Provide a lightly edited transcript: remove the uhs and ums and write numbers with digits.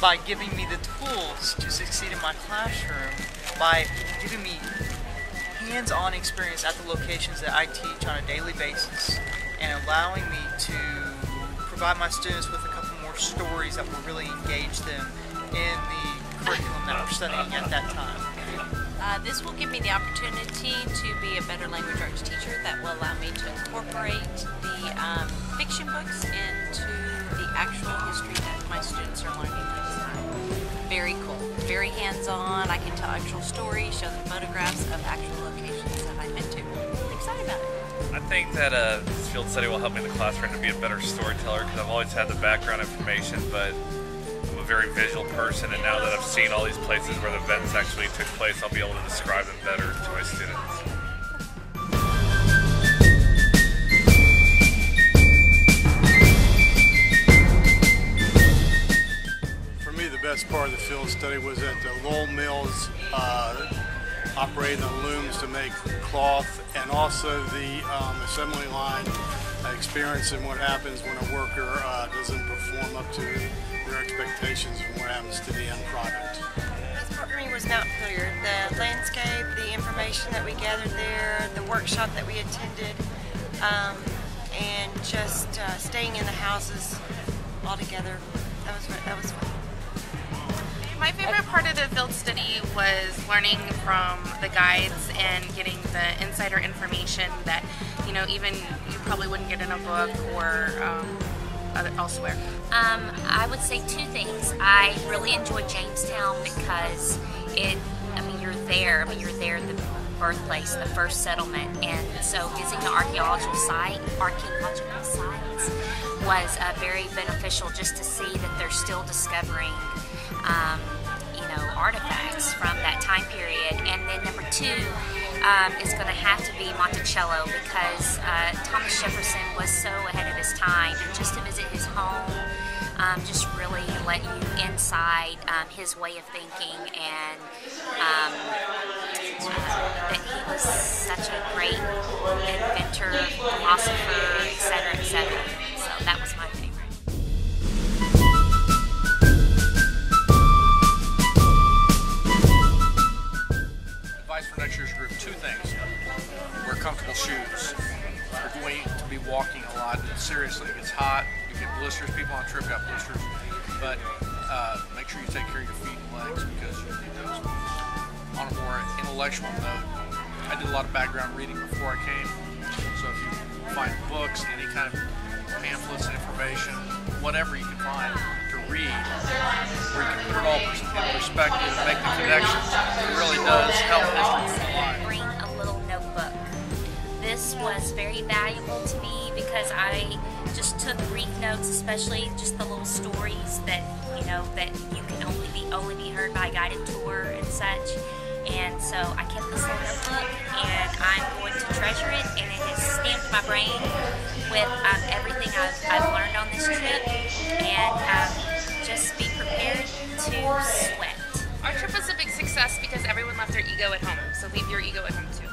by giving me the tools to succeed in my classroom, by giving me hands-on experience at the locations that I teach on a daily basis, and allowing me to provide my students with a couple more stories that will really engage them in the curriculum that we're studying at that time. This will give me the opportunity to be a better language arts teacher that will allow me to incorporate the fiction books into the actual history that my students are learning. Very cool, very hands-on. I can tell actual stories, show them photographs of actual locations that I've been to. I'm excited about it. I think that this field study will help me in the classroom to be a better storyteller, because I've always had the background information, but I'm a very visual person, and now that I've seen all these places where the events actually took place, I'll be able to describe them better to my students. For me, the best part of the field study was at the Lowell Mills, operating the looms to make cloth, and also the assembly line experience and what happens when a worker doesn't perform up to their expectations and what happens to the end product. The best part for me was Mount Hilliard. The landscape, the information that we gathered there, the workshop that we attended, and just staying in the houses all together. That was fun. My favorite part of the field study was learning from the guides and getting the insider information that, you know, even you probably wouldn't get in a book or elsewhere. I would say two things. I really enjoyed Jamestown because you're there. You're there, the birthplace, the first settlement, and so visiting the archaeological sites was very beneficial, just to see that they're still discovering artifacts from that time period. And then number two is going to have to be Monticello, because Thomas Jefferson was so ahead of his time, and just to visit his home just really let you inside his way of thinking, and that he was such a great inventor, philosopher, etc., etc. So that was my favorite. For next year's group, two things. Wear comfortable shoes. We're going to be walking a lot. Seriously, it gets hot. You get blisters. People on a trip got blisters. But make sure you take care of your feet and legs, because you need those. On a more intellectual note, I did a lot of background reading before I came. So if you find books, any kind of pamphlets, information, whatever you can find to read, where you can put it all in perspective and make the connections, it really does help history come alive. Bring a little notebook. This was very valuable to me because I just took brief notes, especially just the little stories that that you can only be heard by a guided tour and such. And so I kept this little notebook, and I'm going to treasure it, and it has stamped my brain with everything I've learned on this trip, and just be prepared to sweat. Our trip was a big success because everyone left their ego at home, so leave your ego at home too.